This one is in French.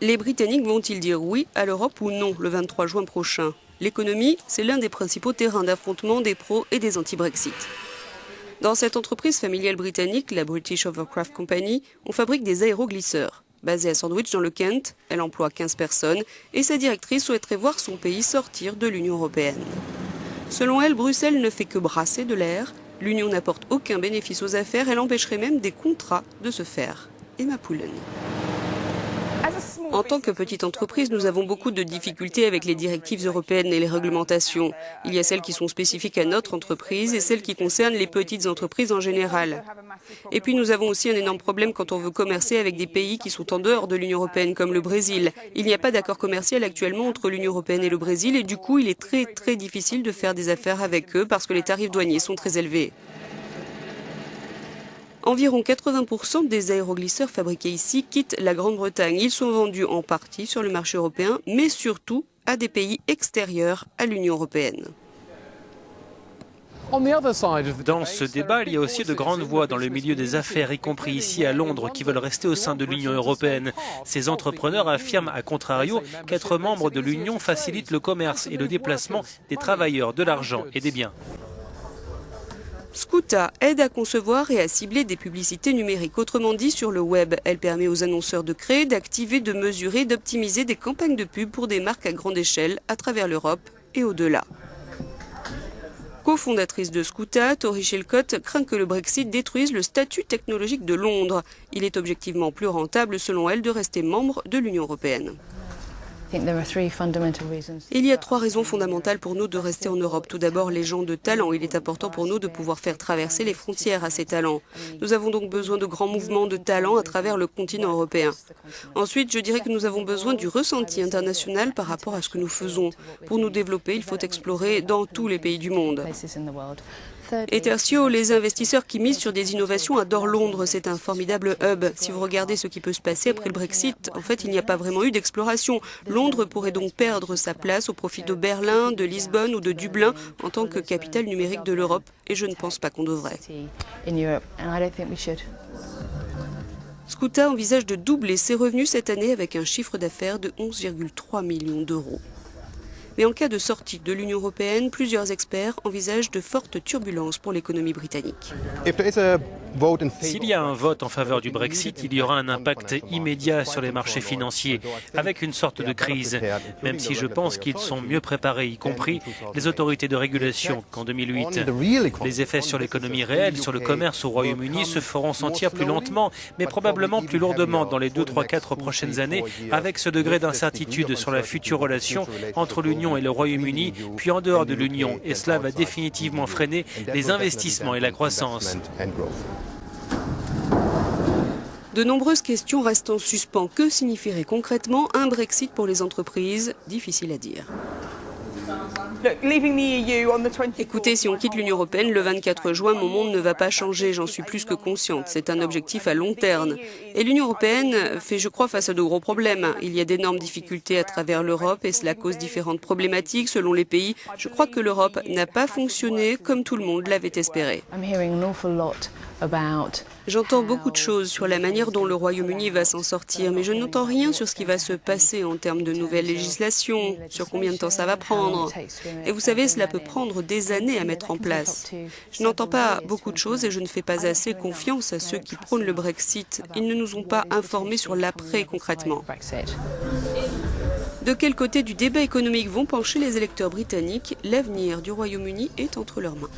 Les Britanniques vont-ils dire oui à l'Europe ou non le 23 juin prochain? L'économie, c'est l'un des principaux terrains d'affrontement des pros et des anti-Brexit. Dans cette entreprise familiale britannique, la British Overcraft Company, on fabrique des aéroglisseurs. Basée à Sandwich dans le Kent, elle emploie 15 personnes et sa directrice souhaiterait voir son pays sortir de l'Union européenne. Selon elle, Bruxelles ne fait que brasser de l'air. L'Union n'apporte aucun bénéfice aux affaires, elle empêcherait même des contrats de se faire. Emma Pullen. En tant que petite entreprise, nous avons beaucoup de difficultés avec les directives européennes et les réglementations. Il y a celles qui sont spécifiques à notre entreprise et celles qui concernent les petites entreprises en général. Et puis nous avons aussi un énorme problème quand on veut commercer avec des pays qui sont en dehors de l'Union européenne, comme le Brésil. Il n'y a pas d'accord commercial actuellement entre l'Union européenne et le Brésil et du coup, il est très difficile de faire des affaires avec eux parce que les tarifs douaniers sont très élevés. Environ 80% des aéroglisseurs fabriqués ici quittent la Grande-Bretagne. Ils sont vendus en partie sur le marché européen, mais surtout à des pays extérieurs à l'Union européenne. Dans ce débat, il y a aussi de grandes voix dans le milieu des affaires, y compris ici à Londres, qui veulent rester au sein de l'Union européenne. Ces entrepreneurs affirment, à contrario, qu'être membre de l'Union facilite le commerce et le déplacement des travailleurs, de l'argent et des biens. Scoota aide à concevoir et à cibler des publicités numériques, autrement dit sur le web. Elle permet aux annonceurs de créer, d'activer, de mesurer, d'optimiser des campagnes de pub pour des marques à grande échelle à travers l'Europe et au-delà. Co-fondatrice de Scoota, Tori Shilcott craint que le Brexit détruise le statut technologique de Londres. Il est objectivement plus rentable, selon elle, de rester membre de l'Union européenne. Il y a 3 raisons fondamentales pour nous de rester en Europe. Tout d'abord, les gens de talent. Il est important pour nous de pouvoir faire traverser les frontières à ces talents. Nous avons donc besoin de grands mouvements de talent à travers le continent européen. Ensuite, je dirais que nous avons besoin du ressenti international par rapport à ce que nous faisons. Pour nous développer, il faut explorer dans tous les pays du monde. Et tertio, les investisseurs qui misent sur des innovations adorent Londres. C'est un formidable hub. Si vous regardez ce qui peut se passer après le Brexit, en fait, il n'y a pas vraiment eu d'exploration. Londres pourrait donc perdre sa place au profit de Berlin, de Lisbonne ou de Dublin en tant que capitale numérique de l'Europe. Et je ne pense pas qu'on devrait. Scoota envisage de doubler ses revenus cette année avec un chiffre d'affaires de 11,3 millions d'euros. Mais en cas de sortie de l'Union européenne, plusieurs experts envisagent de fortes turbulences pour l'économie britannique. S'il y a un vote en faveur du Brexit, il y aura un impact immédiat sur les marchés financiers, avec une sorte de crise, même si je pense qu'ils sont mieux préparés, y compris les autorités de régulation qu'en 2008. Les effets sur l'économie réelle, sur le commerce au Royaume-Uni se feront sentir plus lentement, mais probablement plus lourdement dans les 2, 3, 4 prochaines années, avec ce degré d'incertitude sur la future relation entre l'Union et le Royaume-Uni, puis en dehors de l'Union, et cela va définitivement freiner les investissements et la croissance. De nombreuses questions restent en suspens. Que signifierait concrètement un Brexit pour les entreprises? Difficile à dire. Écoutez, si on quitte l'Union européenne le 24 juin, mon monde ne va pas changer, j'en suis plus que consciente. C'est un objectif à long terme. Et l'Union européenne fait, je crois, face à de gros problèmes. Il y a d'énormes difficultés à travers l'Europe et cela cause différentes problématiques selon les pays. Je crois que l'Europe n'a pas fonctionné comme tout le monde l'avait espéré. J'entends beaucoup de choses sur la manière dont le Royaume-Uni va s'en sortir, mais je n'entends rien sur ce qui va se passer en termes de nouvelles législations, sur combien de temps ça va prendre. Et vous savez, cela peut prendre des années à mettre en place. Je n'entends pas beaucoup de choses et je ne fais pas assez confiance à ceux qui prônent le Brexit. Ils ne nous ont pas informés sur l'après concrètement. De quel côté du débat économique vont pencher les électeurs britanniques? L'avenir du Royaume-Uni est entre leurs mains.